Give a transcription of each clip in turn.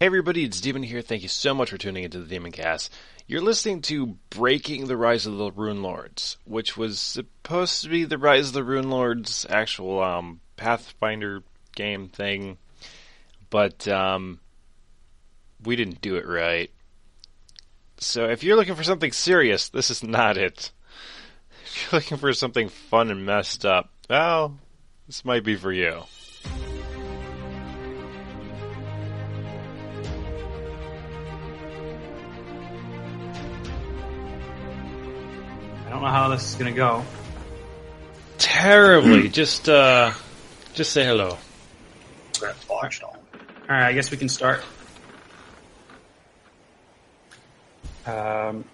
Hey everybody, it's Demon here. Thank you so much for tuning into the Demon Cast. You're listening to Breaking the Rise of the Rune Lords, which was supposed to be the Rise of the Rune Lords actual Pathfinder game thing, but we didn't do it right. So if you're looking for something serious, this is not it. If you're looking for something fun and messed up, well, this might be for you. I don't know how this is going to go. Terribly. Just say hello. Alright, I guess we can start. Hello.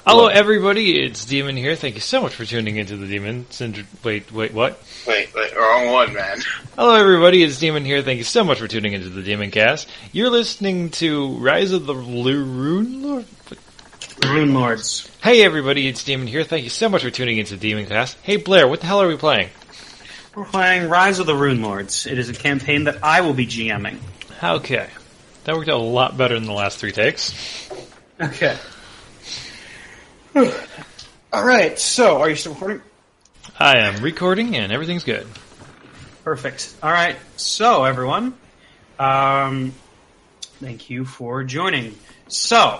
Hello, everybody. It's Demon here. Thank you so much for tuning into the Demon. Wait, what? Wait, wrong one, man. Hello, everybody. It's Demon here. Thank you so much for tuning into the Demon Cast. You're listening to Rise of the Rune Lords. Rune Lords. Hey, everybody. It's Demon here. Thank you so much for tuning into the Demon Cast. Hey, Blair. What the hell are we playing? We're playing Rise of the Rune Lords. It is a campaign that I will be GMing. Okay. That worked out a lot better than the last 3 takes. Okay. Alright, so, are you still recording? I am recording, and everything's good. Perfect. Alright, so, everyone. Thank you for joining. So,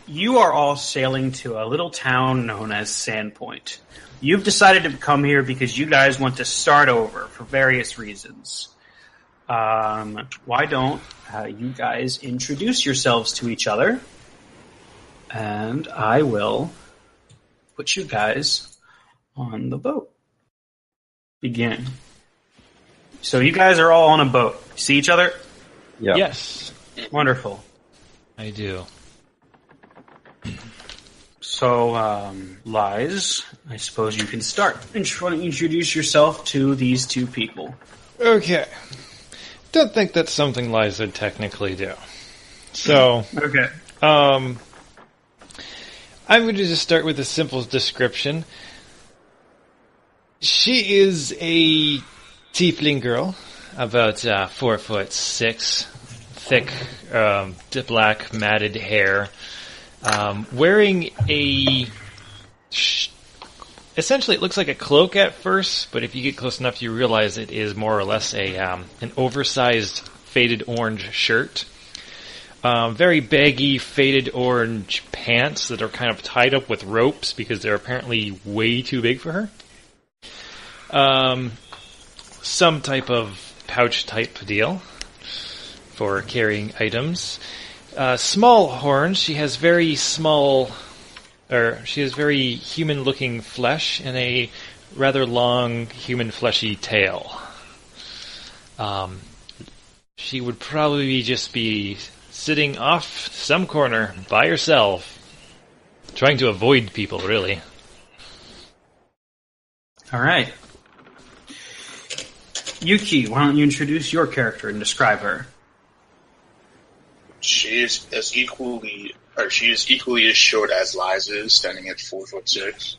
you are all sailing to a little town known as Sandpoint. You've decided to come here because you guys want to start over for various reasons. Why don't you guys introduce yourselves to each other? And I will put you guys on the boat. Begin. So you guys are all on a boat. See each other? Yep. Yes. Wonderful. I do. So, Lies, I suppose you can start. Why don't you introduce yourself to these two people? Okay. Don't think that's something Lies would technically do. So, Okay. I'm going to just start with a simple description. She is a tiefling girl, about 4'6", thick, black matted hair, wearing a. Essentially, it looks like a cloak at first, but if you get close enough, you realize it is more or less an oversized faded orange shirt. Very baggy, faded orange pants that are kind of tied up with ropes because they're apparently way too big for her. Some type of pouch type deal for carrying items. Small horns. She has very human-looking flesh and a rather long, human fleshy tail. She would probably just be sitting off some corner by herself, trying to avoid people, really. All right. Yuki, why don't you introduce your character and describe her? She is equally as short as Liza is, standing at 4'6".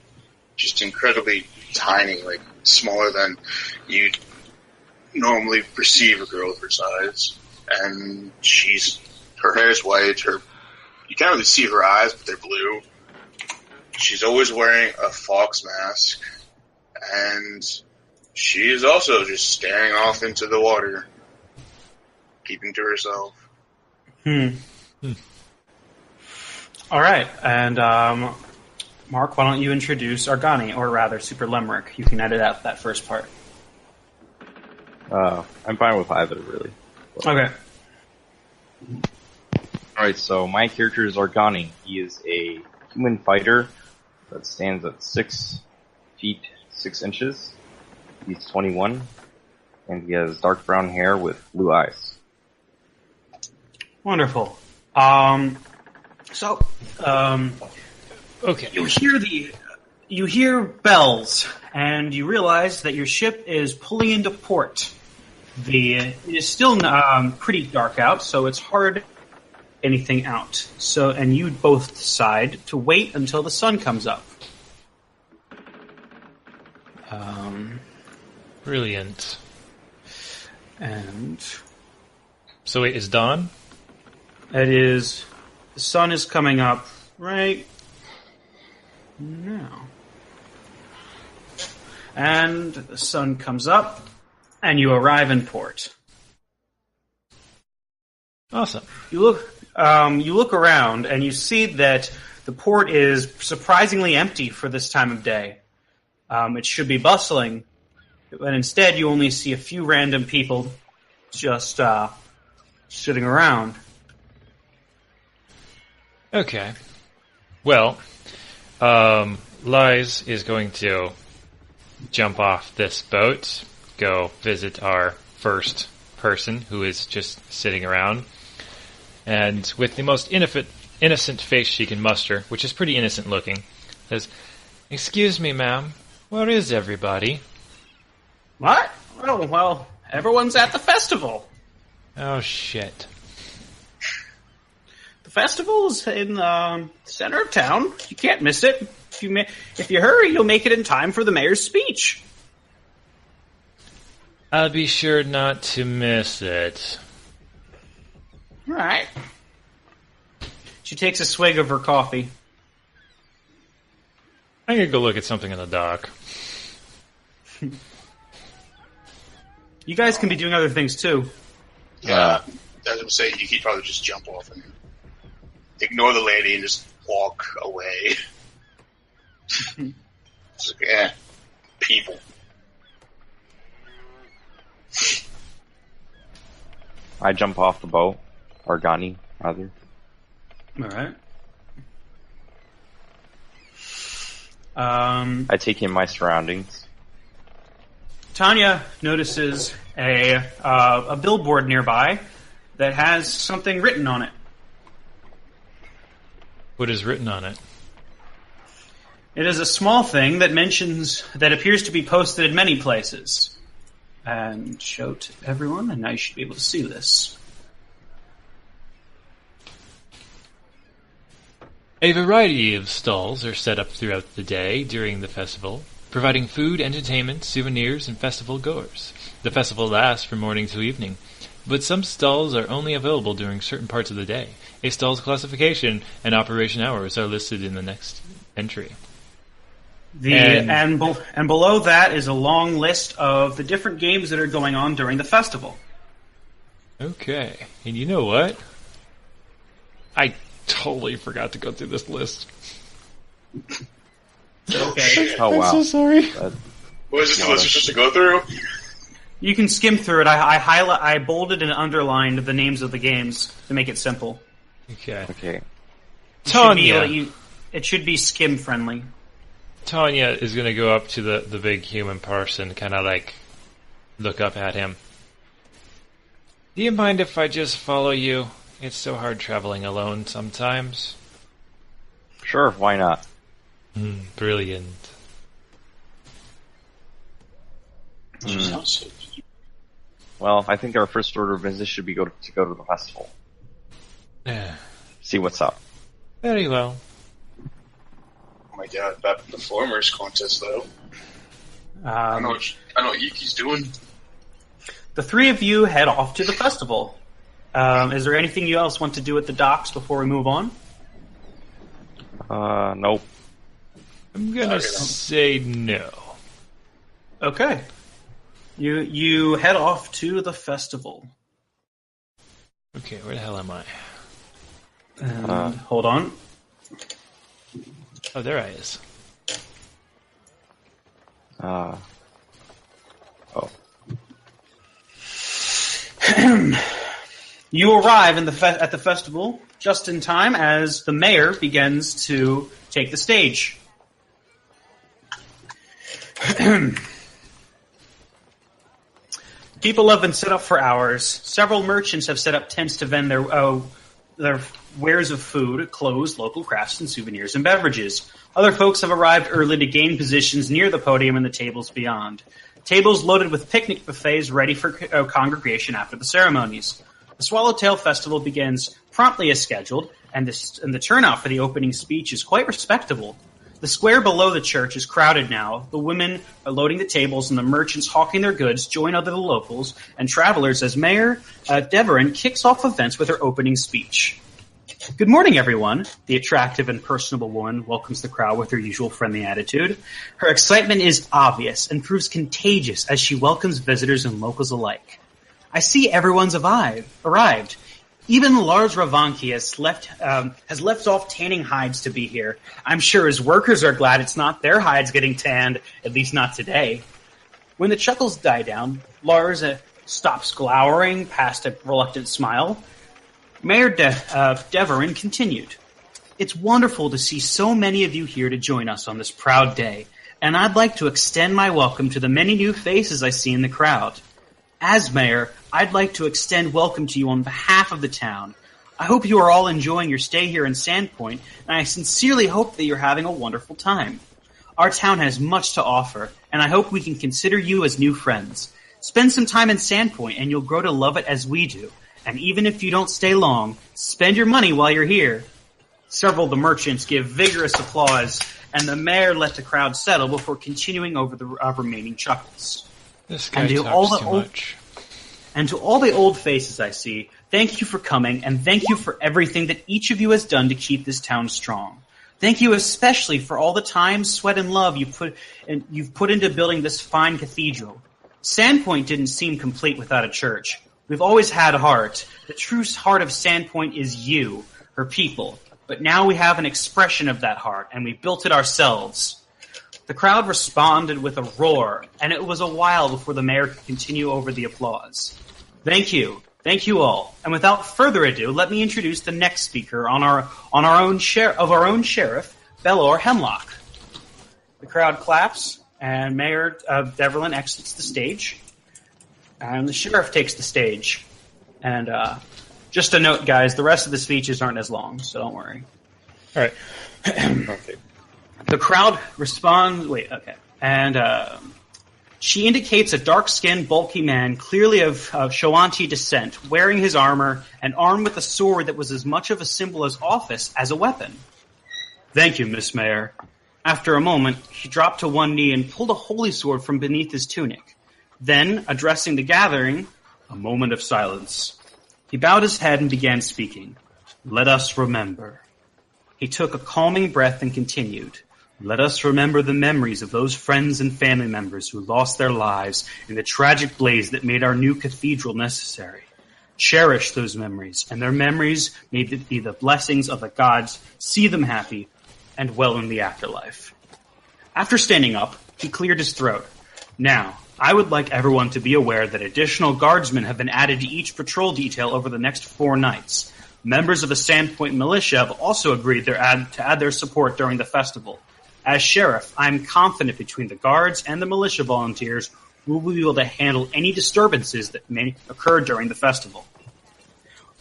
Just incredibly tiny, like smaller than you'd normally perceive a girl of her size. And her hair is white. You can't really see her eyes, but they're blue. She's always wearing a fox mask, and she is also just staring off into the water, keeping to herself. All right, and Mark, why don't you introduce Argani, or rather, Super Lemuric? You can edit out that first part. I'm fine with either, really. Okay. Alright, so my character is Argani. He is a human fighter that stands at 6 feet 6 inches. He's 21, and he has dark brown hair with blue eyes. Wonderful. Okay. You hear bells, and you realize that your ship is pulling into port. It is still pretty dark out, so it's hard to get anything out. And you both decide to wait until the sun comes up. Brilliant. And So wait, is dawn? It is. The sun is coming up right now. And the sun comes up, and you arrive in port. Awesome. You look around, and you see that the port is surprisingly empty for this time of day. It should be bustling, but instead you only see a few random people just sitting around. Okay. Well, Lies is going to jump off this boat, go visit our first person who is just sitting around, and with the most innocent face she can muster, which is pretty innocent looking, says, "Excuse me, ma'am, where is everybody?" What? Oh, well, everyone's at the festival. Oh, shit. The festival's in the center of town. You can't miss it. If you hurry, you'll make it in time for the mayor's speech. I'll be sure not to miss it. All right. She takes a swig of her coffee. I'm gonna go look at something in the dock. You guys can be doing other things too. Yeah, as I'm saying, you could probably just jump off and ignore the lady and just walk away. It's like, people. I jump off the boat. Organi, rather. All right. I take in my surroundings. Tanya notices a billboard nearby that has something written on it. What is written on it? It is a small thing that appears to be posted in many places. And show to everyone, and now you should be able to see this. A variety of stalls are set up throughout the day during the festival, providing food, entertainment, souvenirs, and festival goers. The festival lasts from morning to evening, but some stalls are only available during certain parts of the day. A stall's classification and operation hours are listed in the next entry. And below that is a long list of the different games that are going on during the festival. Okay, and you know what? I totally forgot to go through this list. Okay. Oh, wow. I'm so sorry. What is this list supposed to go through? You can skim through it. I bolded and underlined the names of the games to make it simple. Okay. Tanya. It should be skim friendly. Tanya is going to go up to the big human person, kind of like look up at him. Do you mind if I just follow you? It's so hard traveling alone sometimes. Sure, why not? Brilliant. Well, I think our first order of business should be to go to the festival. See what's up. Very well. Oh my god, that performers contest though. I know what Yuki's doing. The three of you head off to the festival. Is there anything you else want to do at the docks before we move on? Nope. I'm gonna say no. Okay. You head off to the festival. Okay, where the hell am I? Hold on. Oh, there I is. Oh. You arrive at the festival just in time as the mayor begins to take the stage. People have been set up for hours. Several merchants have set up tents to vend their wares of food, clothes, local crafts, and souvenirs and beverages. Other folks have arrived early to gain positions near the podium and the tables beyond. Tables loaded with picnic buffets ready for congregation after the ceremonies. The Swallowtail Festival begins promptly as scheduled, and the turnout for the opening speech is quite respectable. The square below the church is crowded now. The women are loading the tables and the merchants hawking their goods join other locals and travelers as Mayor Deverin kicks off events with her opening speech. Good morning, everyone. The attractive and personable woman welcomes the crowd with her usual friendly attitude. Her excitement is obvious and proves contagious as she welcomes visitors and locals alike. I see everyone's arrived. Even Lars Ravanki has left off tanning hides to be here. I'm sure his workers are glad it's not their hides getting tanned, at least not today. When the chuckles die down, Lars stops glowering past a reluctant smile. Mayor Deverin continued. It's wonderful to see so many of you here to join us on this proud day, and I'd like to extend my welcome to the many new faces I see in the crowd. As mayor, I'd like to extend welcome to you on behalf of the town. I hope you are all enjoying your stay here in Sandpoint, and I sincerely hope that you're having a wonderful time. Our town has much to offer, and I hope we can consider you as new friends. Spend some time in Sandpoint, and you'll grow to love it as we do. And even if you don't stay long, spend your money while you're here. Several of the merchants give vigorous applause, and the mayor let the crowd settle before continuing over the remaining chuckles. This guy talks too much. And to all the old faces I see, thank you for coming, and thank you for everything that each of you has done to keep this town strong. Thank you especially for all the time, sweat, and love you've put into building this fine cathedral. Sandpoint didn't seem complete without a church. We've always had a heart. The true heart of Sandpoint is you, her people. But now we have an expression of that heart, and we built it ourselves. The crowd responded with a roar, and it was a while before the mayor could continue over the applause. Thank you all. And without further ado, let me introduce the next speaker on our own sheriff, Belor Hemlock. The crowd claps, and Mayor Deverlin exits the stage, and the sheriff takes the stage. And just a note, guys, the rest of the speeches aren't as long, so don't worry. All right. Perfect. The crowd responds. And she indicates a dark-skinned, bulky man, clearly of Shoanti descent, wearing his armor and armed with a sword that was as much of a symbol of office as a weapon. Thank you, Miss Mayor. After a moment, he dropped to one knee and pulled a holy sword from beneath his tunic. Then, addressing the gathering, a moment of silence. He bowed his head and began speaking. Let us remember. He took a calming breath and continued. Let us remember the memories of those friends and family members who lost their lives in the tragic blaze that made our new cathedral necessary. Cherish those memories, and their memories may be the blessings of the gods. See them happy and well in the afterlife. After standing up, he cleared his throat. Now, I would like everyone to be aware that additional guardsmen have been added to each patrol detail over the next 4 nights. Members of the Sandpoint Militia have also agreed to add their support during the festival. As sheriff, I am confident between the guards and the militia volunteers we will be able to handle any disturbances that may occur during the festival.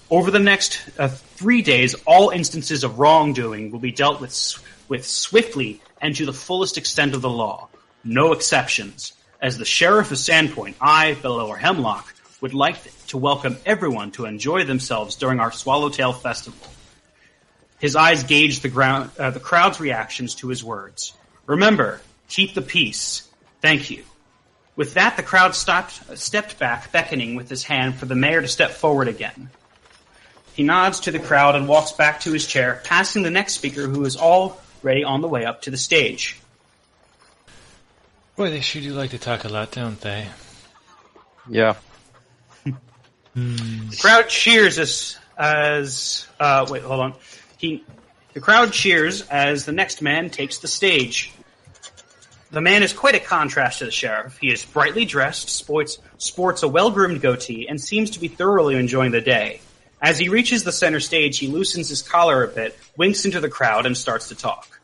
Over the next 3 days, all instances of wrongdoing will be dealt with swiftly and to the fullest extent of the law. No exceptions. As the sheriff of Sandpoint, I, Belor Hemlock, would like to welcome everyone to enjoy themselves during our Swallowtail Festival. His eyes gauged the crowd's reactions to his words. Remember, keep the peace. Thank you. With that, the crowd stepped back, beckoning with his hand for the mayor to step forward again. He nods to the crowd and walks back to his chair, passing the next speaker who is already on the way up to the stage. Boy, they sure do like to talk a lot, don't they? Yeah. The crowd cheers The crowd cheers as the next man takes the stage. The man is quite a contrast to the sheriff. He is brightly dressed, sports a well-groomed goatee, and seems to be thoroughly enjoying the day. As he reaches the center stage, he loosens his collar a bit, winks into the crowd, and starts to talk.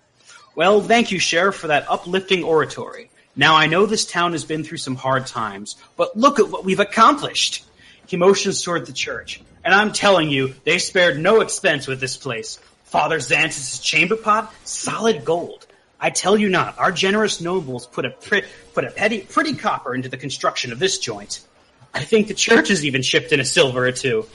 Well, thank you, Sheriff, for that uplifting oratory. Now, I know this town has been through some hard times, but look at what we've accomplished. He motions toward the church, and I'm telling you, they spared no expense with this place. Father Xanthus' chamber pot, solid gold. I tell you not, our generous nobles put a pretty copper into the construction of this joint. I think the church has even chipped in a silver or two.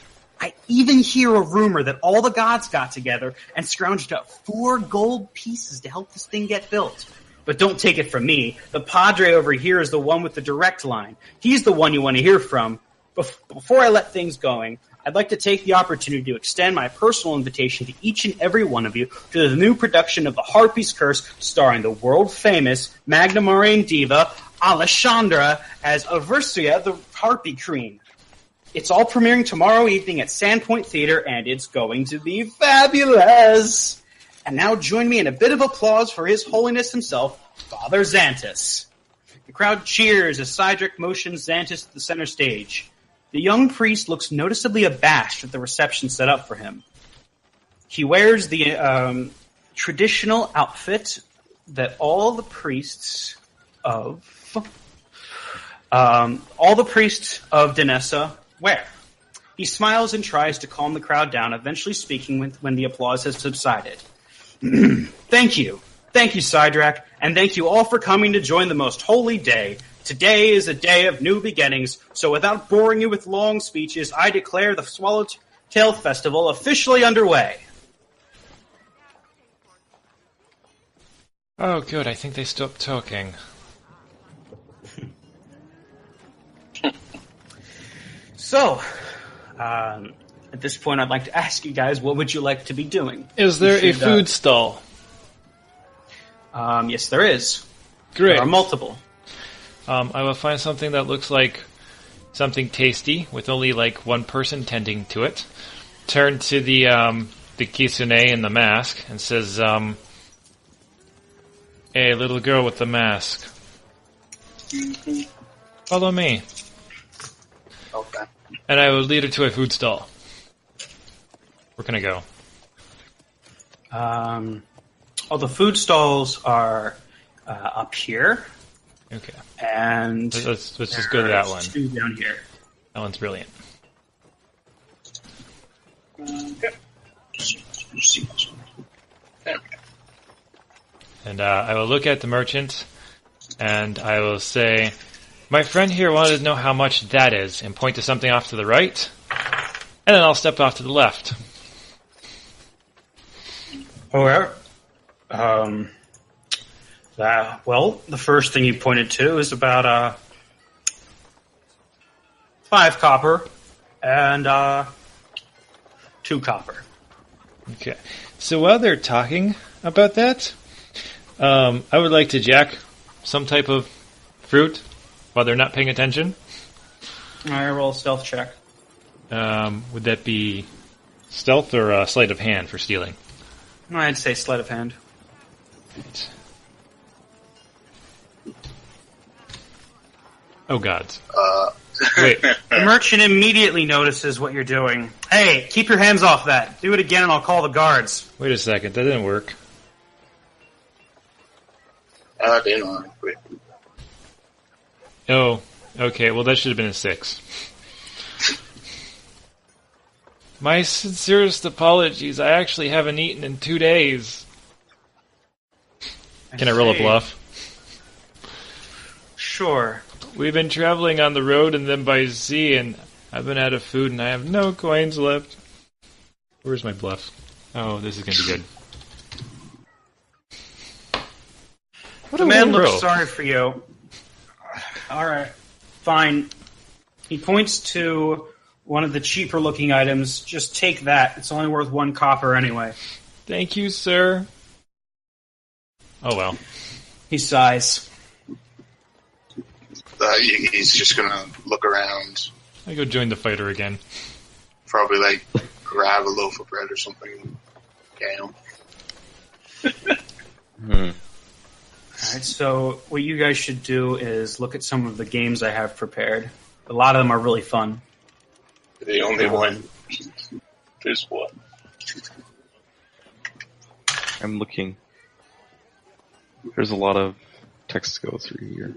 I even hear a rumor that all the gods got together and scrounged up 4 gold pieces to help this thing get built. But don't take it from me. The Padre over here is the one with the direct line. He's the one you want to hear from. Before I let things going, I'd like to take the opportunity to extend my personal invitation to each and every one of you to the new production of The Harpy's Curse, starring the world-famous Magnamarian diva Alessandra as Aversia the Harpy Queen. It's all premiering tomorrow evening at Sandpoint Theater, and it's going to be fabulous. And now join me in a bit of applause for His Holiness himself, Father Xantus. The crowd cheers as Cydric motions Xantus to the center stage. The young priest looks noticeably abashed at the reception set up for him. He wears the traditional outfit that all the priests of Danessa wear. He smiles and tries to calm the crowd down, eventually speaking when the applause has subsided. Thank you, Cydric, and thank you all for coming to join the most holy day. Today is a day of new beginnings, so without boring you with long speeches, I declare the Swallowtail Festival officially underway. Oh, good. I think they stopped talking. So, at this point, I'd like to ask you guys, what would you like to be doing? Is there a food stall? Yes, there is. Great. There are multiple. I will find something that looks like something tasty, with only like one person tending to it. Turn to the kitsune in the mask and says, "Hey, little girl with the mask, follow me." Okay. And I will lead her to a food stall. Where can I go? The food stalls are up here. Okay. And let's just go to that one. 2 down here. That one's brilliant. Okay. There we go. And I will look at the merchant, and I will say, "My friend here wanted to know how much that is," and point to something off to the right, and then I'll step off to the left. Alright. The first thing you pointed to is about 5 copper and 2 copper. Okay. So while they're talking about that, I would like to jack some type of fruit while they're not paying attention. I roll a stealth check. Would that be stealth or sleight of hand for stealing? I'd say sleight of hand. Right. Oh, gods. Wait. The merchant immediately notices what you're doing. Hey, keep your hands off that. Do it again and I'll call the guards. Wait a second. That didn't work. They know. Wait. Oh, okay. Well, that should have been a 6. My sincerest apologies. I actually haven't eaten in 2 days. Can I roll a bluff? Sure. We've been traveling on the road and then by sea, and I've been out of food, and I have no coins left. Where's my bluff? Oh, this is going to be good. What The a man weird looks roll. sorry for you. Alright, fine. He points to one of the cheaper looking items. Just take that. It's only worth 1 copper anyway. Thank you, sir. Oh, well. He sighs. He's just gonna look around, I go join the fighter again. probably like grab a loaf of bread or something. Damn. Alright, so what you guys should do is look at some of the games I have prepared. A lot of them are really fun. The only one. There's one. I'm looking. There's a lot of text to go through here.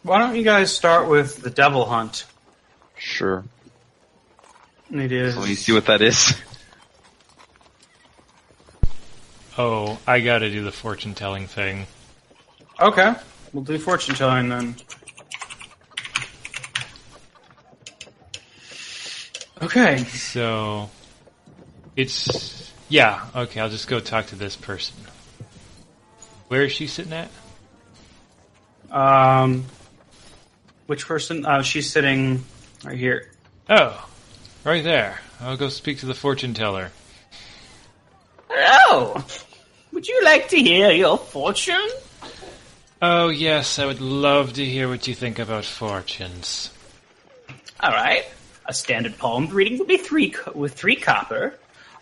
Why don't you guys start with the Devil Hunt? Sure. It is. Let me see what that is. Oh, I gotta do the fortune-telling thing. Okay, we'll do fortune telling then. Okay. So, it's... Yeah, okay, I'll just go talk to this person. Where is she sitting at? Which person? She's sitting right here. Oh, right there. I'll go speak to the fortune teller. Hello! Would you like to hear your fortune? Oh, yes, I would love to hear what you think about fortunes. Alright. A standard palmed reading will be 3 copper.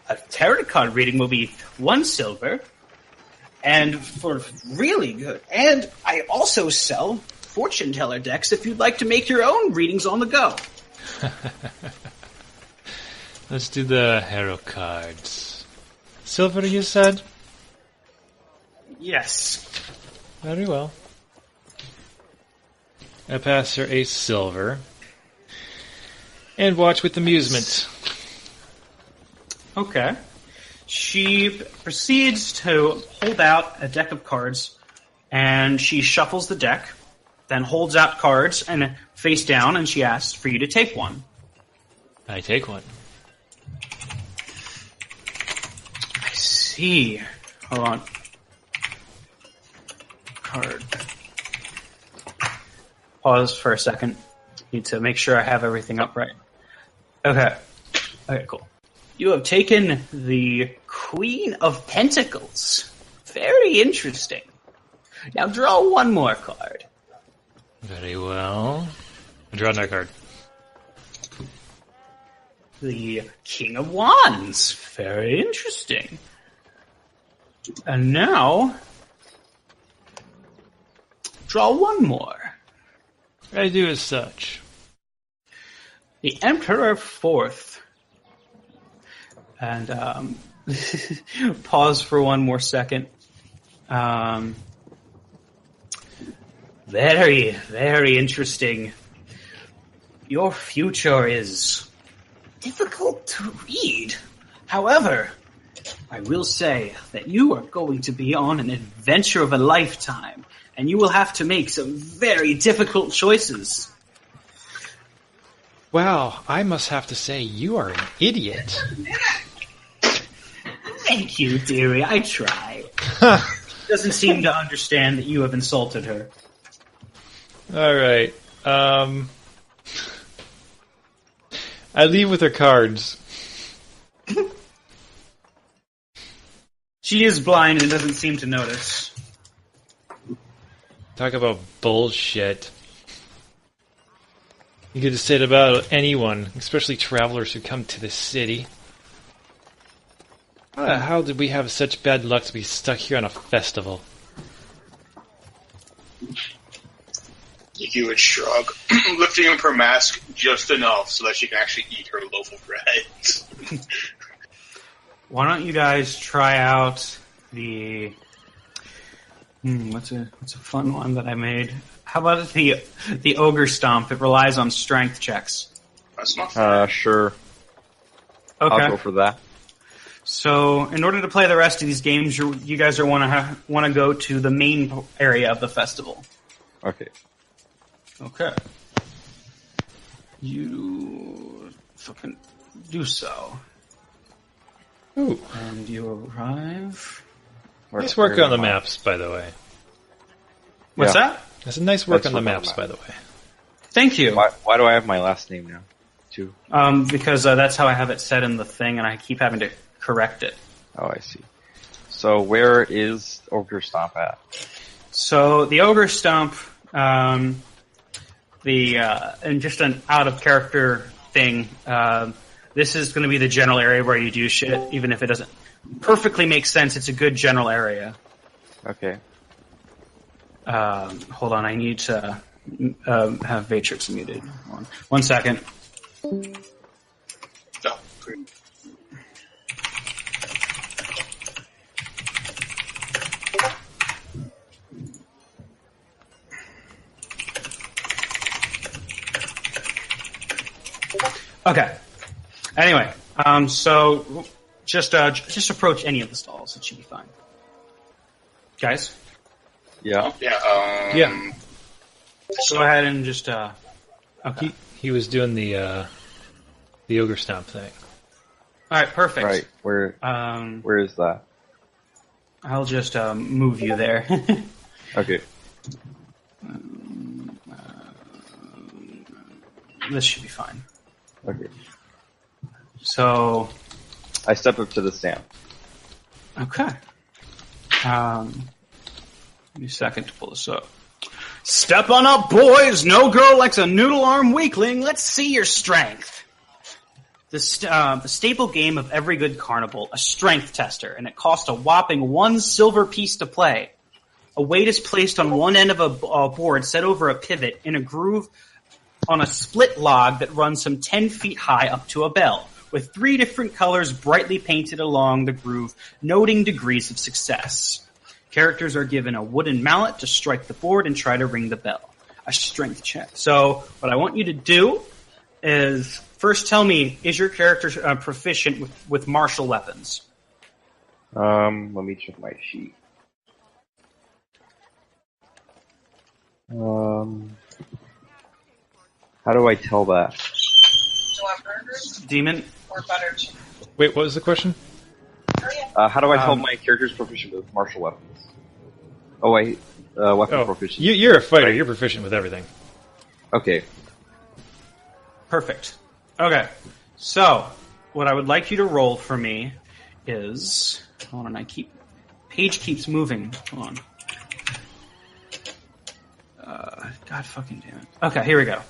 A tarot card reading will be 1 silver. And for really good... And I also sell fortune teller decks if you'd like to make your own readings on the go. Let's do the hero cards. Silver, you said? Yes. Very well. I pass her a silver. And watch with amusement. Okay. She proceeds to hold out a deck of cards, and she shuffles the deck, then holds out cards and face down, and she asks for you to take one. I take one. I see. Hold on. Card. Pause for a second. Need to make sure I have everything up right. Okay. Okay, cool. You have taken the Queen of Pentacles. Very interesting. Now draw one more card. Very well. I draw another card. The King of Wands. Very interesting. And now, draw one more. I do as such. The Emperor Fourth. And pause for one more second. Very, very interesting. Your future is difficult to read. However, I will say that you are going to be on an adventure of a lifetime, and you will have to make some very difficult choices. Wow, I must have to say, you are an idiot. Thank you, dearie. I try. Doesn't seem to understand that you have insulted her. Alright, I leave with her cards. She is blind and doesn't seem to notice. Talk about bullshit. You could say it about anyone, especially travelers who come to this city. How did we have such bad luck to be stuck here on a festival? You would shrug, lifting up her mask just enough so that she can actually eat her loaf of bread. Why don't you guys try out the... what's a fun one that I made? How about the Ogre Stomp? It relies on strength checks. That's not fair. Sure. Okay. I'll go for that. So, in order to play the rest of these games, you guys are want to go to the main area of the festival. Okay. Okay. You fucking do so. Ooh. And you arrive... Nice work on the maps, by the way. What's Yeah. that? That's a nice work That's on the work on maps, the by the way. Thank you. Why do I have my last name now? Too. Because that's how I have it set in the thing, and I keep having to correct it. Oh, I see. So where is Ogre Stomp at? So the Ogre Stomp, and just an out of character thing. This is going to be the general area where you do shit, even if it doesn't perfectly make sense. It's a good general area. Okay. Hold on, I need to have Vatrix muted. Hold on. 1 second. Oh, great. Okay. Anyway, so just approach any of the stalls. It should be fine. Guys, Yeah. Yeah, Yeah. go ahead and just okay. He was doing the The ogre stomp thing. All right, perfect. Right. Where is that? I'll just move you there. Okay. This should be fine. Okay. So, I step up to the stand. okay. Give me a second to pull this up. Step on up, boys! No girl likes a noodle arm weakling. Let's see your strength. The staple game of every good carnival, a strength tester, and it costs a whopping 1 silver piece to play. A weight is placed on one end of a board set over a pivot in a groove on a split log that runs some 10 feet high up to a bell, with 3 different colors brightly painted along the groove, noting degrees of success. Characters are given a wooden mallet to strike the board and try to ring the bell. A strength check. So what I want you to do is first tell me, is your character proficient with martial weapons? Let me check my sheet. How do I tell that? Do you want burgers Demon? or butter chicken? Wait, what was the question? Oh, yeah. How do I tell my character's proficient with martial weapons? Oh, wait. Weapon proficiency. You're a fighter. You're proficient with everything. Okay. Perfect. Okay. So, what I would like you to roll for me is... Hold on, page keeps moving. Hold on. God fucking damn it. Okay, here we go.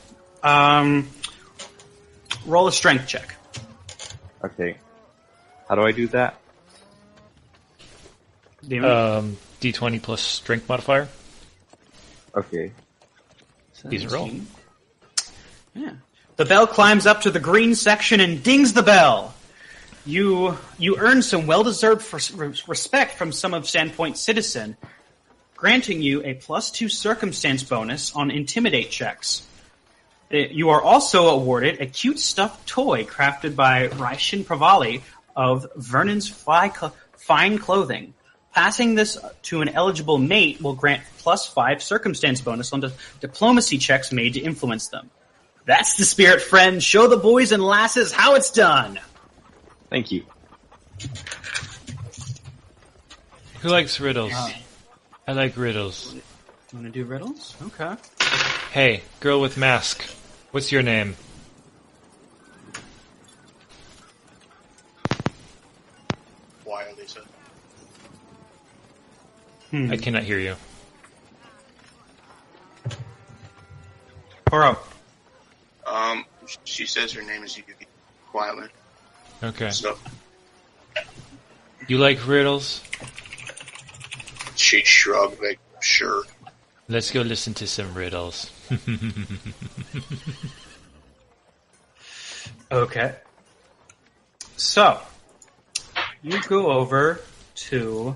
Roll a strength check. Okay. How do I do that? Demon? D20 plus strength modifier. Okay. Decent roll. Yeah. The bell climbs up to the green section and dings the bell. You earn some well-deserved respect from some of Sandpoint's citizen, granting you a +2 circumstance bonus on intimidate checks. You are also awarded a cute stuffed toy crafted by Raishin Pravali of Vernon's Fine Clothing. Passing this to an eligible mate will grant +5 circumstance bonus on diplomacy checks made to influence them. That's the spirit, friend. Show the boys and lasses how it's done. Thank you. Who likes riddles? I like riddles. You want to do riddles? Okay. Hey, girl with mask. What's your name? Why are they so? I cannot hear you. Poro. She says her name is Yuki quietly. Okay. So You like riddles? she shrugged, like, sure. Let's go listen to some riddles. Okay. So, you go over to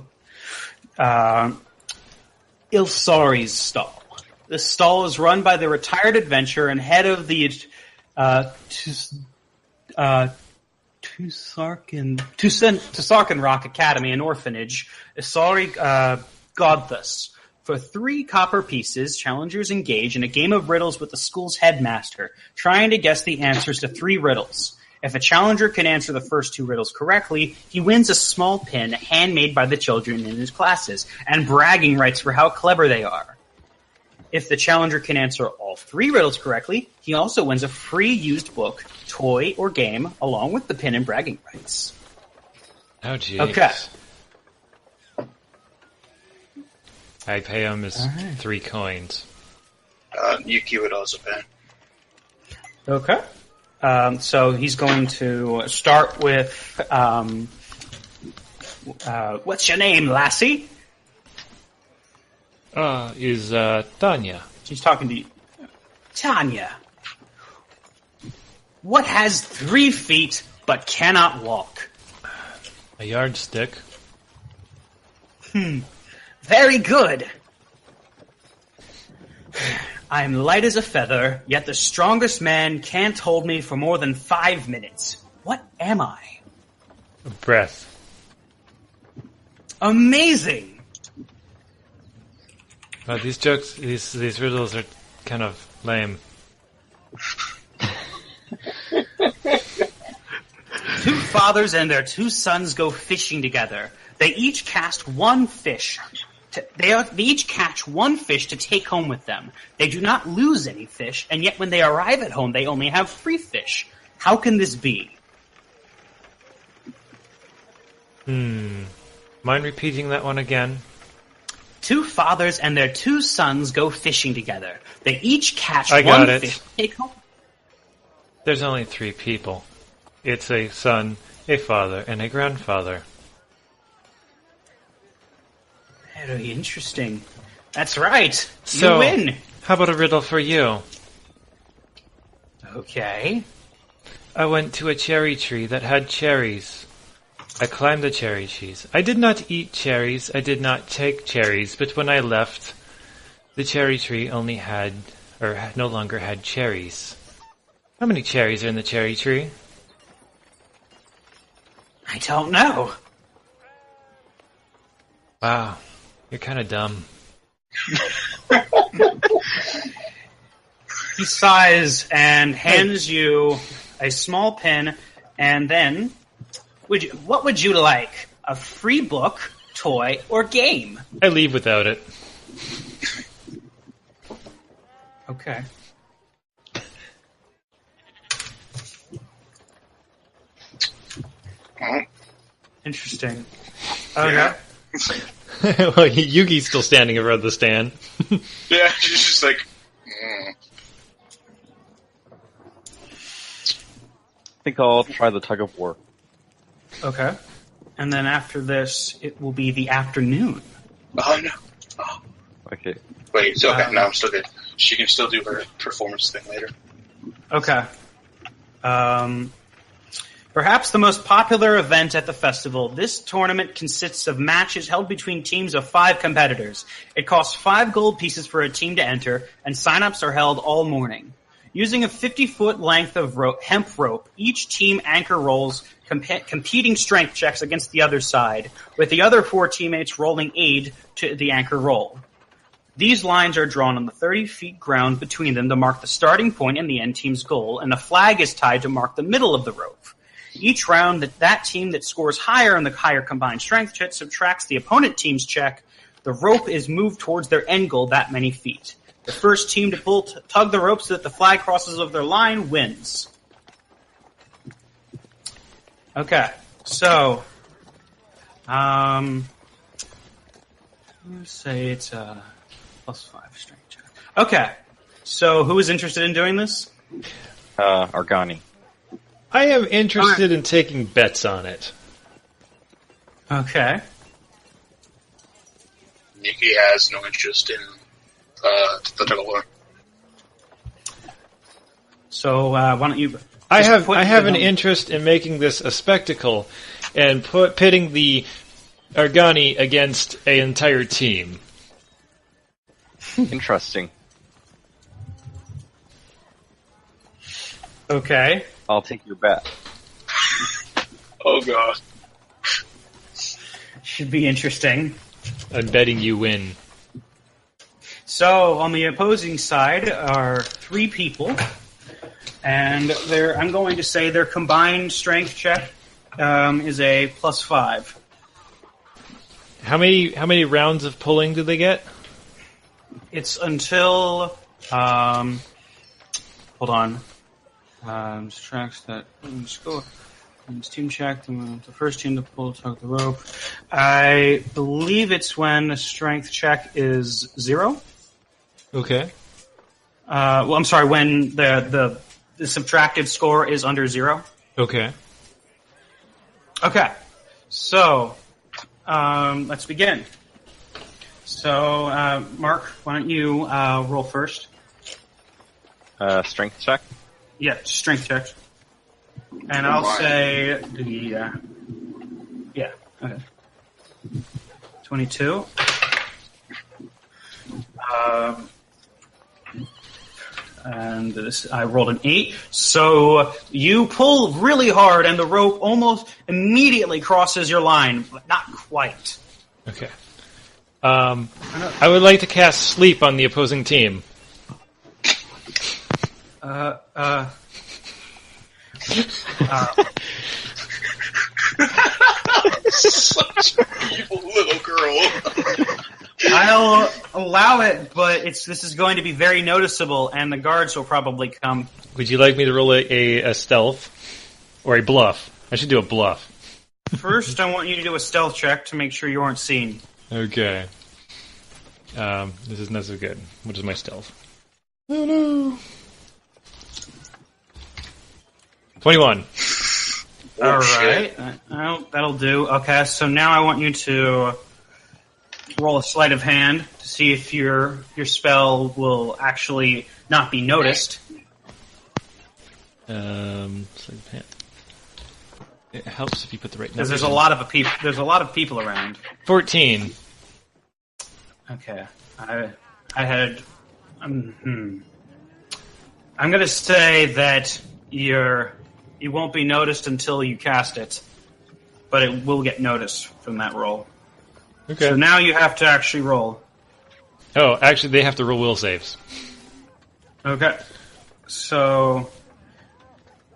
Ilsari's stall. This stall is run by the retired adventurer and head of the Tusarkan Rock Academy, an orphanage, Isari Godthus. For 3 copper pieces, challengers engage in a game of riddles with the school's headmaster, trying to guess the answers to 3 riddles. If a challenger can answer the first 2 riddles correctly, he wins a small pin handmade by the children in his classes, and bragging rights for how clever they are. If the challenger can answer all 3 riddles correctly, he also wins a free used book, toy, or game, along with the pin and bragging rights. Oh, jeez. Okay. I pay him his 3 coins. Yuki would also pay. Okay. So he's going to start with, what's your name, lassie? Is Tanya. She's talking to you. Tanya. What has 3 feet but cannot walk? A yardstick. Very good. I am light as a feather, yet the strongest man can't hold me for more than 5 minutes. What am I? A breath. Amazing. These jokes, these riddles are kind of lame. Two fathers and their two sons go fishing together. They each cast one fish. They each catch one fish to take home with them. They do not lose any fish, and yet when they arrive at home, they only have 3 fish. How can this be? Mind repeating that one again? Two fathers and their 2 sons go fishing together. They each catch I got one it. fish to take home. There's only 3 people. It's a son, a father, and a grandfather. Very interesting. That's right. So, you win. How about a riddle for you? Okay. I went to a cherry tree that had cherries. I climbed the cherry trees. I did not eat cherries. I did not take cherries. But when I left, the cherry tree only had, or no longer had cherries. How many cherries are in the cherry tree? I don't know. Wow, you're kind of dumb. He sighs and hands you a small pen, and then, what would you like? A free book, toy, or game? I leave without it. Okay. Interesting. Yeah. Well, Yugi's still standing around the stand. Yeah, she's just like, I think I'll try the tug of war. Okay. And then after this, it will be the afternoon. oh no. Oh. Okay. Wait, so okay, no, I'm still good. She can still do her performance thing later. Okay. Perhaps the most popular event at the festival, this tournament consists of matches held between teams of 5 competitors. It costs 5 gold pieces for a team to enter, and sign-ups are held all morning. Using a 50-foot length of hemp rope, each team anchor rolls competing strength checks against the other side, with the other 4 teammates rolling aid to the anchor roll. These lines are drawn on the 30 feet ground between them to mark the starting point and the end team's goal, and a flag is tied to mark the middle of the rope. Each round, that team that scores higher on the higher combined strength check subtracts the opponent team's check. The rope is moved towards their end goal that many feet. The first team to tug the rope so that the flag crosses over their line wins. Okay, so, let's say it's a +5 strength check. Okay, so who is interested in doing this? Argani. I am interested in taking bets on it. Okay. Nikki has no interest in the tug of war. So why don't you? I have an interest in making this a spectacle, and pitting the Argani against an entire team. Interesting. Okay. I'll take your bet. Oh god. Should be interesting. I'm betting you win. So on the opposing side are 3 people, and I'm going to say their combined strength check is a +5. How many rounds of pulling do they get? It's until hold on. Subtracts that score. Team check. The first team to pull tug the rope. I believe it's when the strength check is 0. Okay. Well, I'm sorry. When the subtracted score is under 0. Okay. Okay. So let's begin. So Mark, why don't you roll first? Strength check. Yeah, strength check. And I'll say the okay. 22. And this, I rolled an 8. So you pull really hard, and the rope almost immediately crosses your line, but not quite. Okay. I would like to cast sleep on the opposing team. Such an evil little girl. I'll allow it, but this is going to be very noticeable, and the guards will probably come. Would you like me to roll a stealth or a bluff? I should do a bluff. First, I want you to do a stealth check to make sure you aren't seen. Okay. This is not so good. What is my stealth? Oh no. 21. All right, that'll do. Okay, so now I want you to roll a sleight of hand to see if your spell will actually not be noticed. Sleight of hand. It helps if you put the right numbers. Because there's a lot of people around. 14. Okay, I had. I'm gonna say that you won't be noticed until you cast it, but it will get noticed from that roll. Okay. So now you have to actually roll. Oh, actually, they have to roll will saves. Okay. So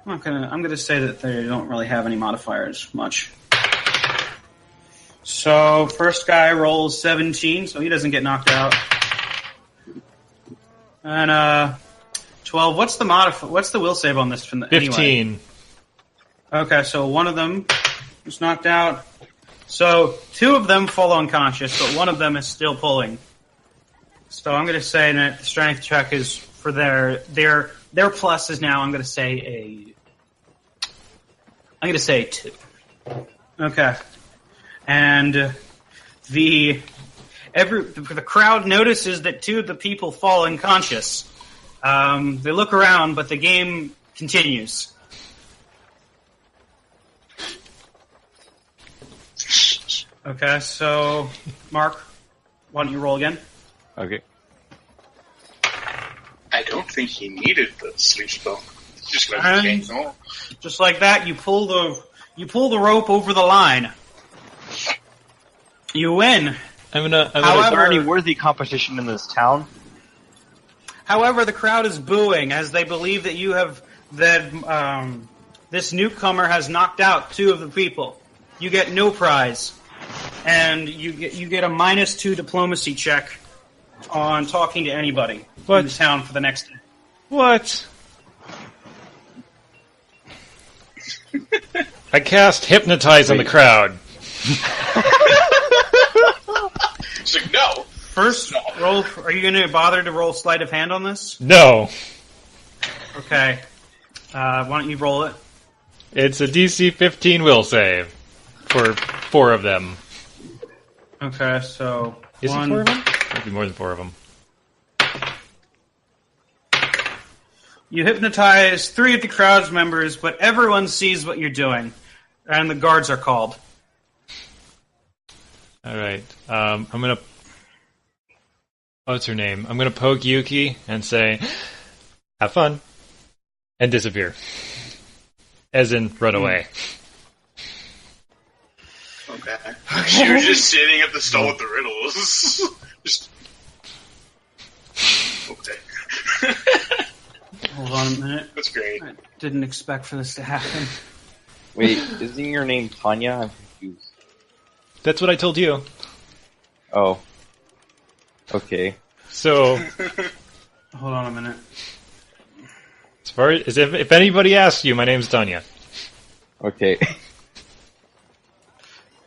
I'm gonna say that they don't really have any modifiers much. So first guy rolls 17, so he doesn't get knocked out. And 12. What's the will save on this? 15. Anyway? Okay, so one of them is knocked out. So two of them fall unconscious, but one of them is still pulling. So I'm going to say that the strength check is for their plus is now. I'm going to say 2. Okay, and the crowd notices that two of the people fall unconscious. They look around, but the game continues. Okay, so Mark, why don't you roll again? Okay. I don't think he needed the sleep spell. Just let And- him go. Just like that, you pull the rope over the line. You win. I'm gonna. Is there However- any worthy competition in this town? However, the crowd is booing as they believe that this newcomer has knocked out two of the people. You get no prize, and you get a -2 diplomacy check on talking to anybody What? in the town for the next day. What? I cast hypnotize on the crowd. He's like, no. First, roll. Are you going to bother to roll sleight of hand on this? No. Okay. Why don't you roll it? It's a DC 15 will save for 4 of them. Okay, so Is one. it 4 of them? Might be more than 4 of them. You hypnotize 3 of the crowd's members, but everyone sees what you're doing, and the guards are called. All right. I'm gonna. What's her name? I'm gonna poke Yuki and say, "Have fun," and disappear. As in, run away. Okay. She was just sitting at the stall with the riddles. Just... Okay. Hold on a minute. That's great. I didn't expect for this to happen. Wait, isn't your name Tanya? I'm confused. That's what I told you. Oh. Okay. So, Hold on a minute. as far as if anybody asks you, my name's Tanya. Okay.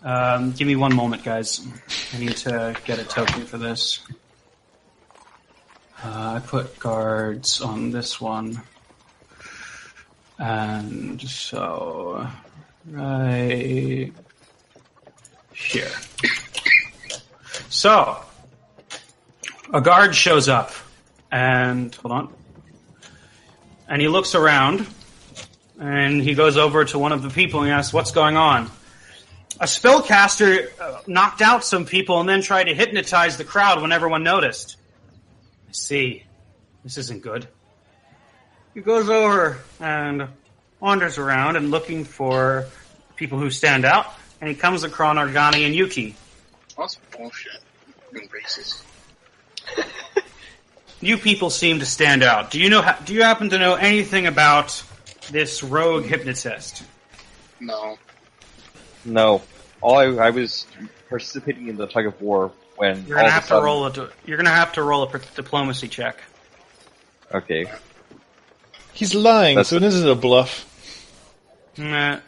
Give me one moment, guys. I need to get a token for this. I put guards on this one. And so, right here. So, a guard shows up, and hold on. And he looks around, and he goes over to one of the people and he asks, "What's going on?" A spellcaster knocked out some people and then tried to hypnotize the crowd when everyone noticed. I see. This isn't good. He goes over and wanders around and looking for people who stand out, and he comes across Argani and Yuki. That's bullshit. Racist. You people seem to stand out. Do you happen to know anything about this rogue hypnotist? No. No. I was participating in the tug of war when You're all gonna of a have to sudden, roll you're gonna have to roll a diplomacy check. Okay. He's lying, That's- so this is a bluff. Nah.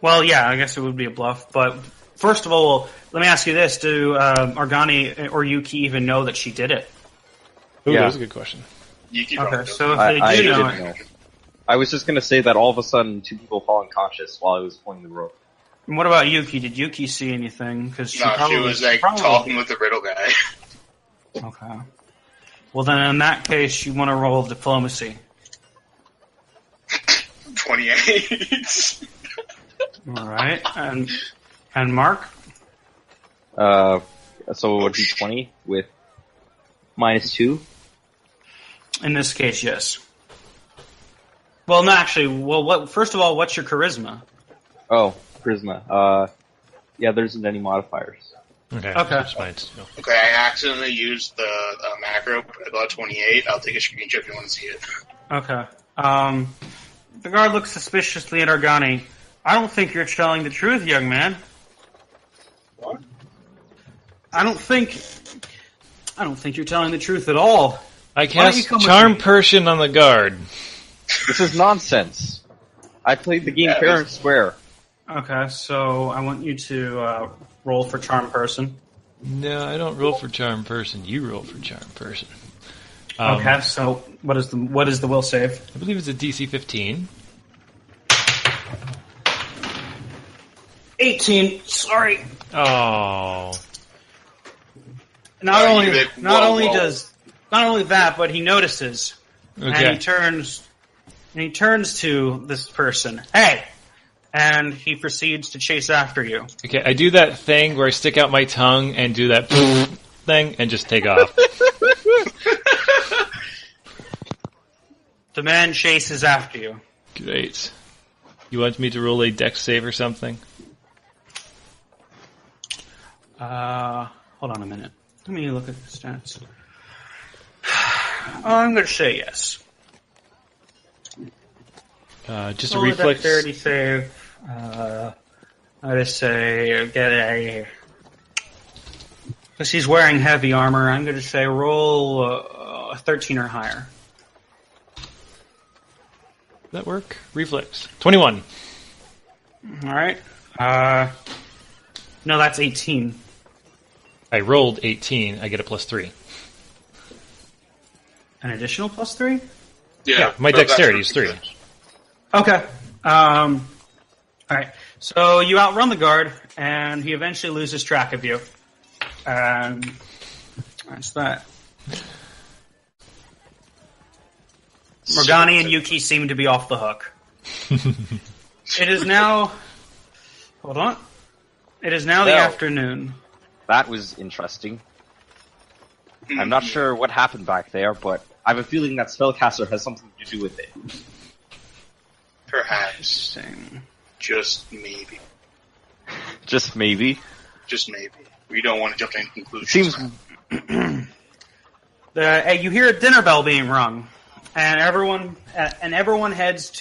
Well, yeah, I guess it would be a bluff. But first of all, let me ask you this: do Argani or Yuki even know that she did it? Ooh, Yeah. that was a good question. You keep Okay, rolling. so if I they do know didn't it, know. I was just gonna say that all of a sudden 2 people fall unconscious while I was pulling the rope. and what about Yuki? Did Yuki see anything? Because No, she was like talking with the riddle guy. Okay. Well, then in that case, you want to roll diplomacy. 28. All right, and Mark. So it would be 20 with -2. In this case, yes. Well, no, actually, first of all, what's your charisma? Oh, charisma. Yeah, there isn't any modifiers. Okay. Okay. Switch mine too. Okay, I accidentally used the macro, but I got 28. I'll take a screenshot if you want to see it. Okay. The guard looks suspiciously at Argani. I don't think you're telling the truth, young man. What? I don't think you're telling the truth at all. I don't you cast come with Charm me? Person on the guard. This is nonsense. I played the game Yeah, fair and square. Okay, so I want you to roll for charm person. No, I don't roll for Charm Person. You roll for Charm Person. Okay, so what is the will save? I believe it's a DC 15. 18. Sorry. Oh. Not you only did not well, only well. does not only that, but he notices and Okay. he turns to this person. Hey, and he proceeds to chase after you. Okay, I do that thing where I stick out my tongue and do that thing and just take off. The man chases after you. Great. You want me to roll a dex save or something? Hold on a minute. Let me look at the stats. I'm going to say yes. Just a Roll a reflex. dexterity save. I just say get a. Because he's wearing heavy armor, I'm going to say roll a 13 or higher. That work? Reflex. 21. All right. No, that's 18. I rolled 18. I get a +3. An additional +3. Yeah, my but dexterity that's is 3. Okay. All right. So you outrun the guard, and he eventually loses track of you. And that's that. Morgani and Yuki seem to be off the hook. It is now. Hold on. It is now the Well. afternoon. That was interesting. I'm not sure what happened back there, but I have a feeling that Spellcaster has something to do with it. Perhaps. Just maybe. Just maybe. Just maybe. We don't want to jump to any conclusions. Seems You hear a dinner bell being rung, and everyone heads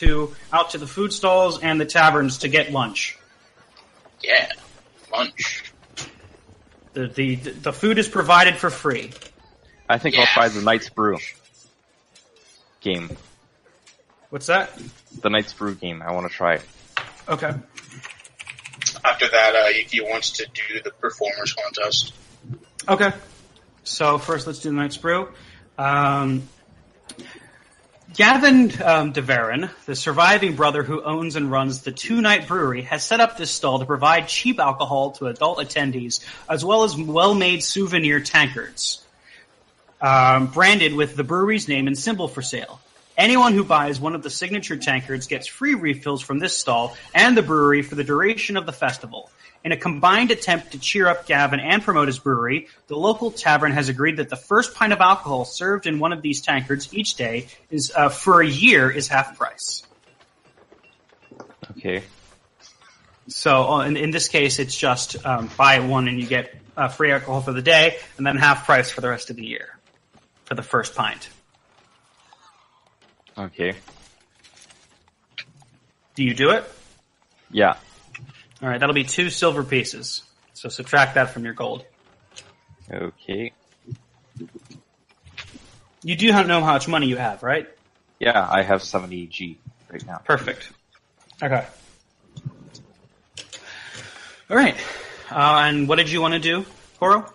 out to the food stalls and the taverns to get lunch. Yeah. Lunch. The food is provided for free. I think I'll try the Knight's Brew game. What's that? The Knight's Brew game. I want to try it. Okay. After that, Yuki wants to do the performers contest. Okay. So first, let's do the night's brew. Gavin DeVarin, the surviving brother who owns and runs the Two Night Brewery, has set up this stall to provide cheap alcohol to adult attendees, as well as well-made souvenir tankards, branded with the brewery's name and symbol for sale. Anyone who buys one of the signature tankards gets free refills from this stall and the brewery for the duration of the festival. In a combined attempt to cheer up Gavin and promote his brewery, the local tavern has agreed that the first pint of alcohol served in one of these tankards each day is for a year is half price. Okay. So in this case, it's just buy one and you get free alcohol for the day, and then half price for the rest of the year for the first pint. Okay. Do you do it? Yeah. All right, that'll be 2 silver pieces. So subtract that from your gold. Okay. You do not know how much money you have, right? Yeah, I have 70 G right now. Perfect. Okay. All right. And what did you want to do, Koro?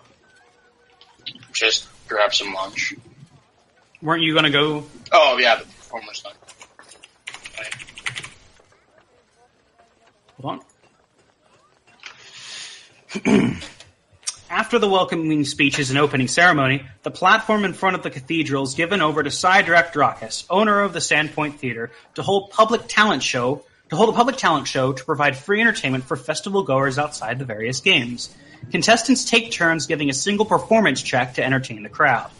Just grab some lunch. Weren't you going to go? Oh, yeah, the performer's done. Right. Hold on. After the welcoming speeches and opening ceremony, the platform in front of the cathedral is given over to Cydrak Drakus, owner of the Sandpoint Theater, to hold a public talent show to provide free entertainment for festival goers outside the various games. Contestants take turns giving a single performance check to entertain the crowd.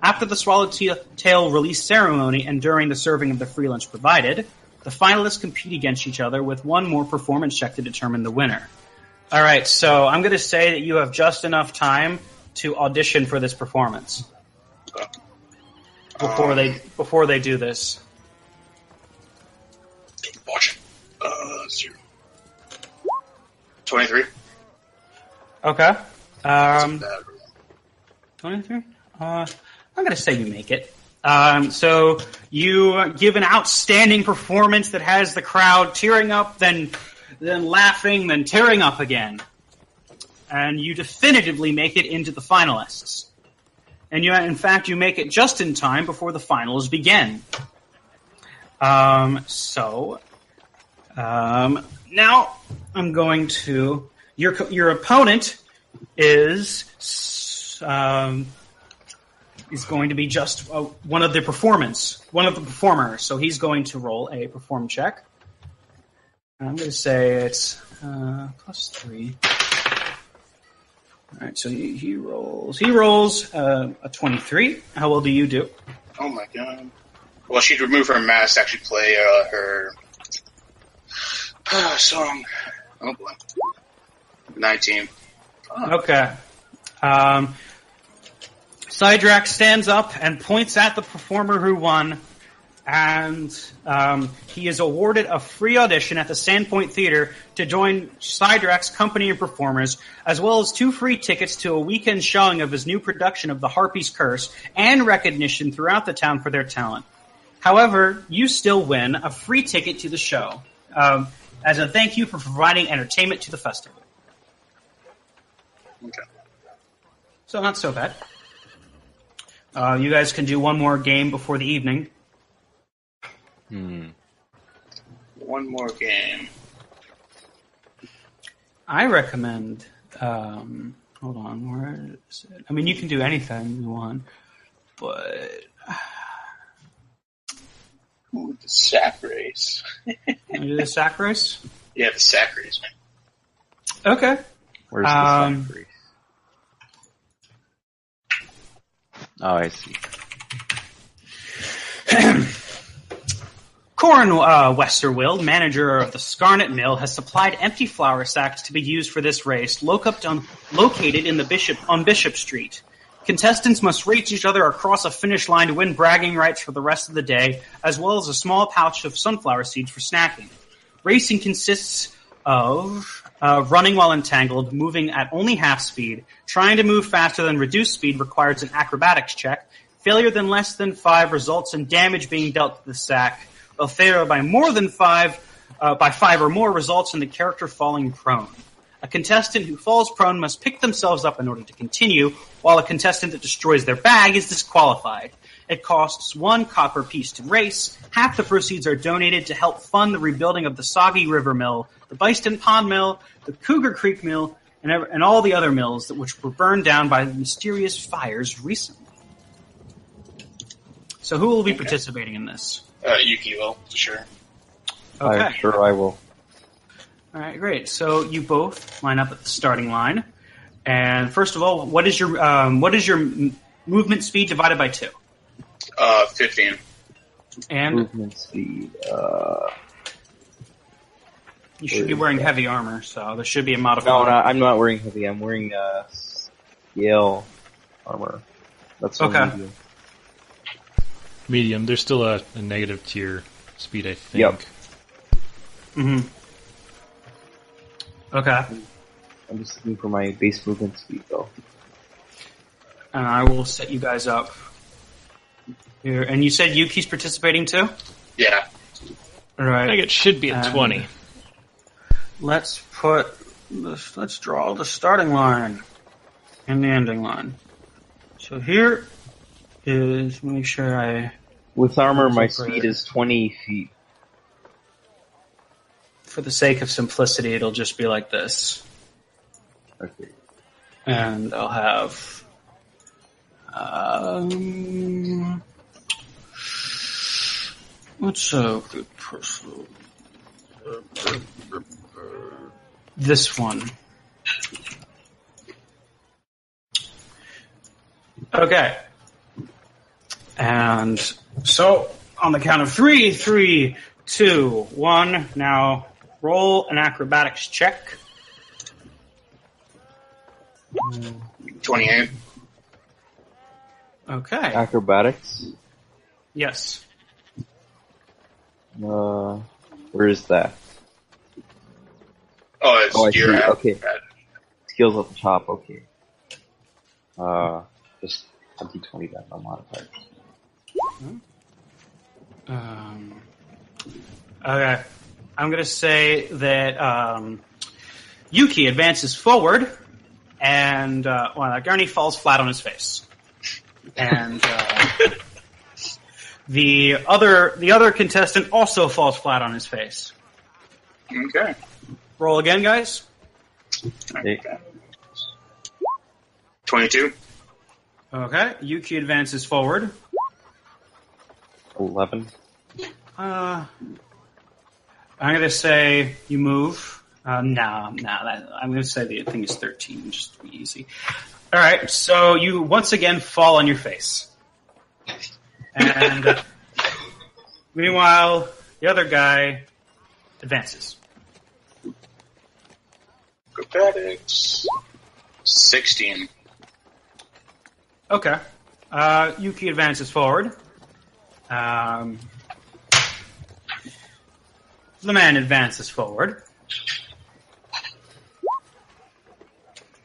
After the Swallowtail release ceremony and during the serving of the free lunch provided, the finalists compete against each other with one more performance check to determine the winner. All right, so I'm going to say that you have just enough time to audition for this performance before they do this. Watch. 0. 23. Okay. Bad. 23? I'm going to say you make it. So you give an outstanding performance that has the crowd tearing up, then laughing, then tearing up again. And you definitively make it into the finalists. And in fact, you make it just in time before the finals begin. Now I'm going to... Your opponent is going to be just one of the performers. So he's going to roll a perform check. I'm going to say it's +3. All right, so he rolls a 23. How well do you do? Oh my god. Well, she'd remove her mask to actually play her song. Oh boy. 19. Oh. Okay. Cydrak stands up and points at the performer who won, and he is awarded a free audition at the Sandpoint Theater to join Cydrak's company of performers, as well as 2 free tickets to a weekend showing of his new production of The Harpy's Curse, and recognition throughout the town for their talent. However, you still win a free ticket to the show, as a thank you for providing entertainment to the festival. Okay. So not so bad. You guys can do one more game before the evening. One more game. I recommend... hold on, where is it? I mean, you can do anything you want, but... Ooh, the sack race. Wanna do the sack race? Yeah, the sack race, man. Okay. Where's the sack race? Oh, I see. Corin Westerwild, manager of the Scarnet Mill, has supplied empty flour sacks to be used for this race, located in on Bishop Street. Contestants must race each other across a finish line to win bragging rights for the rest of the day, as well as a small pouch of sunflower seeds for snacking. Racing consists of running while entangled, moving at only half speed. Trying to move faster than reduced speed requires an acrobatics check. Failure than less than 5 results in damage being dealt to the sack, while failure by more than 5 or more results in the character falling prone. A contestant who falls prone must pick themselves up in order to continue, while a contestant that destroys their bag is disqualified. It costs 1 copper piece to race. Half the proceeds are donated to help fund the rebuilding of the Soggy River Mill, the Byston Pond Mill, the Cougar Creek Mill, and all the other mills which were burned down by mysterious fires recently. So who will be participating in this? Yuki will, for sure. Okay. I'm sure I will. All right, great. So you both line up at the starting line. And first of all, what is your movement speed divided by 2? 15. And Movement speed. you should be wearing heavy armor, so there should be a modifier. No, I'm not wearing heavy. I'm wearing scale armor. That's Okay. medium. Medium. There's still a negative tier speed, I think. Yep. Mm-hmm. Okay. I'm just looking for my base movement speed, though. And I will set you guys up here. And you said Yuki's participating too? Yeah. All right. I think it should be a 20. Let's draw the starting line and the ending line. So here is, make sure I... With armor, my speed is 20 feet. For the sake of simplicity, it'll just be like this. Okay. And I'll have... what's a good person? This one. Okay. And so, on the count of 3, 3, 2, 1, now roll an acrobatics check. 28. Okay. Acrobatics? Yes. Where is that? Oh, it's I see. your Okay. Skills at the top, okay. Just 20 that no modifier. Okay. I'm going to say that Yuki advances forward, and Garni falls flat on his face. And the other contestant also falls flat on his face. Okay. Roll again, guys. Okay. 22. Okay. Yuki advances forward. 11. I'm going to say you move. I'm going to say the thing is 13, just to be easy. All right, so you once again fall on your face. And meanwhile, the other guy advances. Acrobatics. 16. Okay. Yuki advances forward. The man advances forward.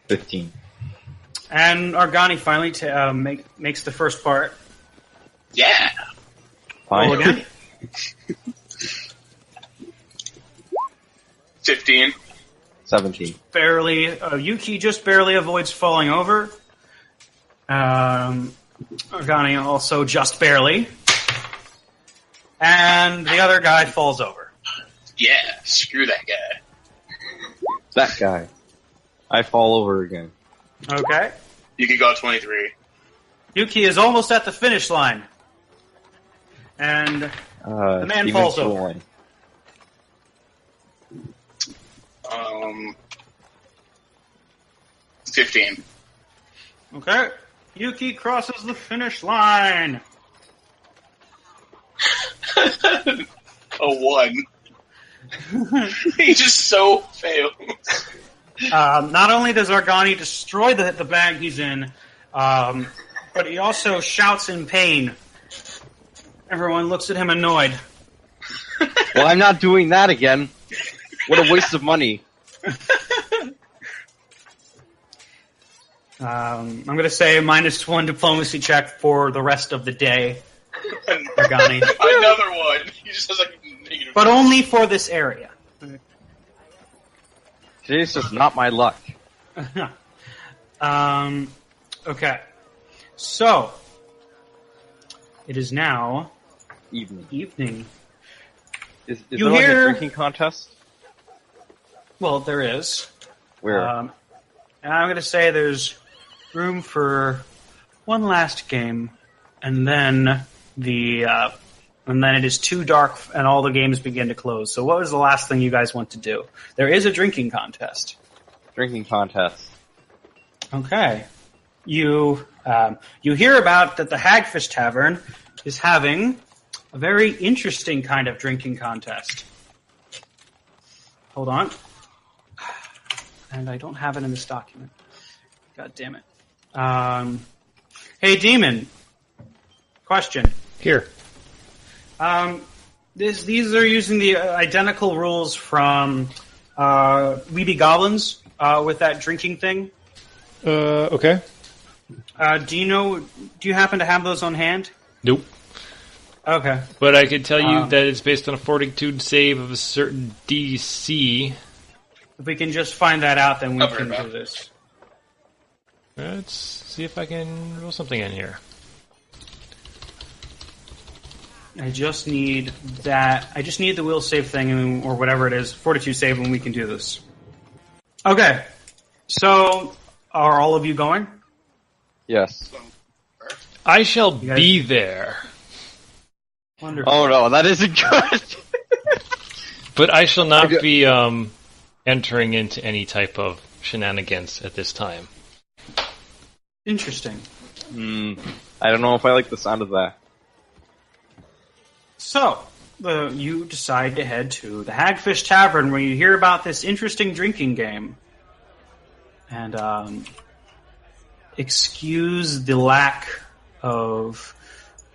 15. And Argani finally makes the first part. Yeah. Fine. Roll again. 15. 17. Barely. Yuki just barely avoids falling over. Argani also just barely. And the other guy falls over. Yeah, screw that guy. That guy. I fall over again. Okay. You could go 23. Yuki is almost at the finish line. And the man falls over. 15. Okay. Yuki crosses the finish line. A 1. He just so failed. Not only does Argani destroy the bag he's in, but he also shouts in pain. Everyone looks at him annoyed. Well, I'm not doing that again. What a waste of money. I'm going to say -1 diplomacy check for the rest of the day, Argani. Another one. He just has like negative. But only for this area. Today's just not my luck. Okay. So, it is now evening. Is You there like hear- a drinking contest? Well, there is. Where? And I'm going to say there's room for one last game, and then it is too dark, and all the games begin to close. So, what was the last thing you guys want to do? There is a drinking contest. Drinking contest. Okay. You hear about that the Hagfish Tavern is having a very interesting kind of drinking contest. Hold on. And I don't have it in this document. God damn it. Hey, Demon. Question. Here. These are using the identical rules from weeby goblins with that drinking thing. Okay. Do you happen to have those on hand? Nope. Okay. But I could tell you that it's based on a fortitude save of a certain DC. If we can just find that out, then we Cover can it up. do this. Let's see if I can roll something in here. I just need that. I just need the will save thing, or whatever it is, fortitude save, and we can do this. Okay. So, are all of you going? Yes. I shall guys- be there, Wonderful. Oh no, that isn't good. but I shall not Okay. be entering into any type of shenanigans at this time. Interesting. I don't know if I like the sound of that. So, you decide to head to the Hagfish Tavern, where you hear about this interesting drinking game. And, excuse the lack of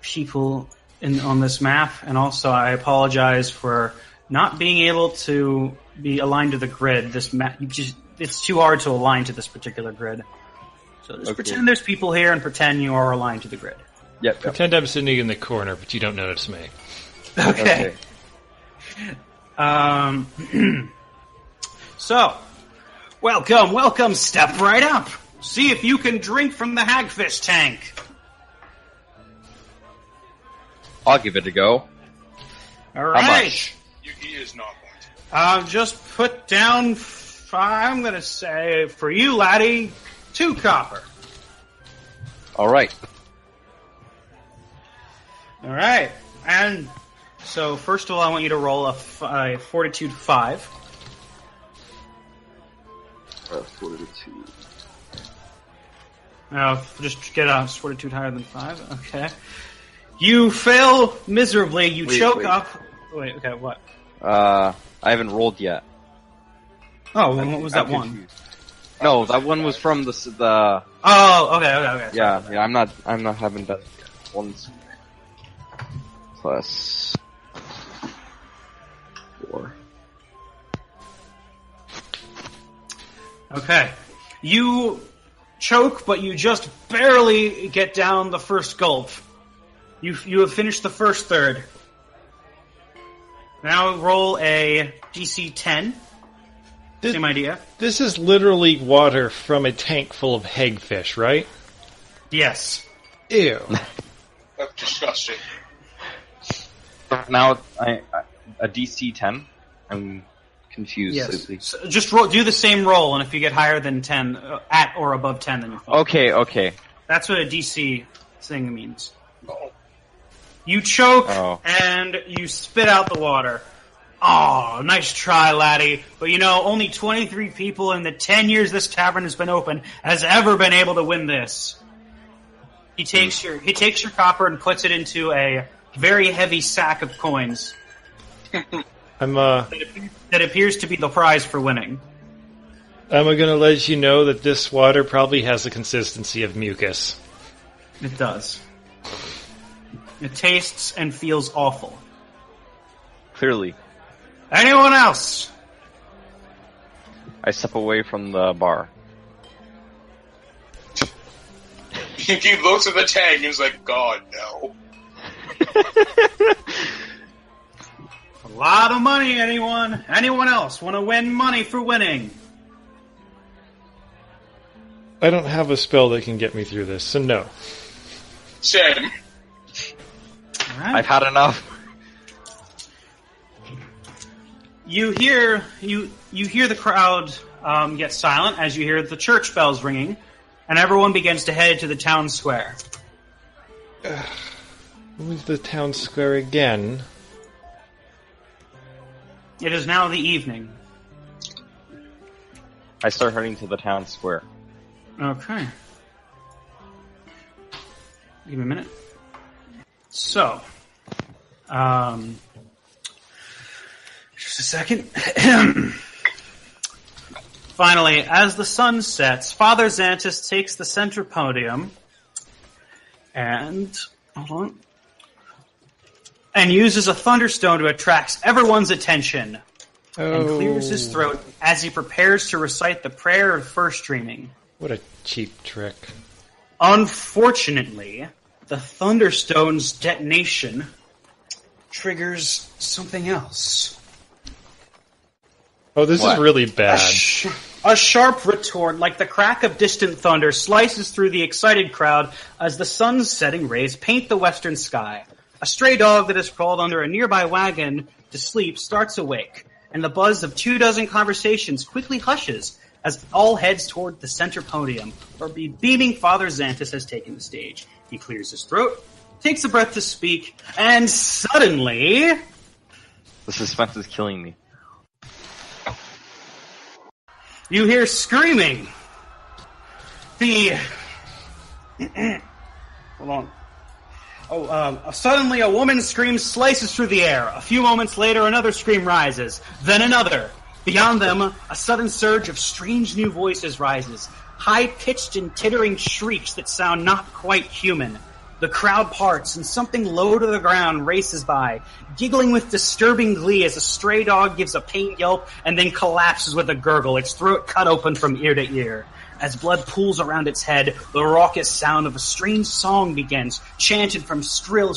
people on this map, and also I apologize for not being able to be aligned to the grid. This map, it's too hard to align to this particular grid. So just pretend there's people here and pretend you are aligned to the grid. Yep. Pretend I'm sitting in the corner, but you don't notice me. Okay. So, welcome. Step right up. See if you can drink from the hagfish tank. I'll give it a go. All right. much? He is not going to. Just put down. I'm gonna say for you, laddie, 2 copper. All right. All right. And so, first of all, I want you to roll a fortitude 5. Fortitude. Just get a fortitude higher than 5. Okay. You fail miserably. You choke wait. up. Wait. Okay. What? I haven't rolled yet. Oh, what was that I'm one? confused. No, that one was from the. Oh, okay. Yeah, I'm not having that yet. 1 plus 4. Okay. You choke, but you just barely get down the first gulp. You have finished the first third. Now roll a DC 10. Same idea. This is literally water from a tank full of hagfish, right? Yes. Ew. That's disgusting. Now a DC 10. I'm confused. Yes. So just do the same roll, and if you get higher than 10, at or above 10, then you're fine. Okay. That's what a DC thing means. You choke, and you spit out the water. Oh, nice try, laddie. But only 23 people in the 10 years this tavern has been open has ever been able to win this. He takes your copper and puts it into a very heavy sack of coins. That appears to be the prize for winning. I'm gonna let you know that this water probably has the consistency of mucus. It does. It tastes and feels awful. Clearly. Anyone else? I step away from the bar. He looks at the tank and is like, God, no. A lot of money, anyone? Anyone else want to win money for winning? I don't have a spell that can get me through this, so no. Same. All right. I've had enough. You hear the crowd get silent as you hear the church bells ringing, and everyone begins to head to the town square. Move the town square again. It is now the evening. I start heading to the town square. Okay. Give me a minute. So, just a second. Finally, as the sun sets, Father Xantus takes the center podium and uses a thunderstone to attract everyone's attention. and clears his throat as he prepares to recite the prayer of first dreaming. What a cheap trick. Unfortunately, the Thunderstone's detonation triggers something else. Oh, this is really bad. A sharp retort, like the crack of distant thunder, slices through the excited crowd as the sun's setting rays paint the western sky. A stray dog that has crawled under a nearby wagon to sleep starts awake, and the buzz of 24 conversations quickly hushes as all heads toward the center podium, where beaming Father Xantus has taken the stage. He clears his throat, takes a breath to speak, and suddenly... The suspense is killing me. You hear screaming. Hold on. Suddenly a woman's scream slices through the air. A few moments later, another scream rises. Then another. Beyond them, a sudden surge of strange new voices rises. High-pitched and tittering shrieks that sound not quite human. The crowd parts, and something low to the ground races by, giggling with disturbing glee as a stray dog gives a pained yelp and then collapses with a gurgle, its throat cut open from ear to ear. As blood pools around its head, the raucous sound of a strange song begins, chanted from shrill,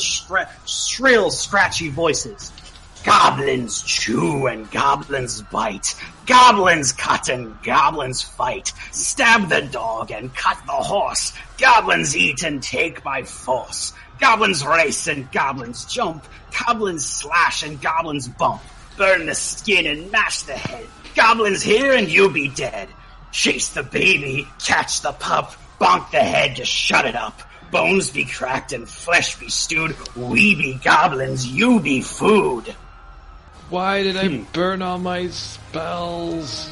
scratchy voices. Goblins chew and goblins bite. Goblins cut and goblins fight. Stab the dog and cut the horse. Goblins eat and take by force. Goblins race and goblins jump. Goblins slash and goblins bump. Burn the skin and mash the head. Goblins here and you be dead. Chase the baby, catch the pup, bonk the head to shut it up. Bones be cracked and flesh be stewed. We be goblins, you be food. Why did I burn all my spells?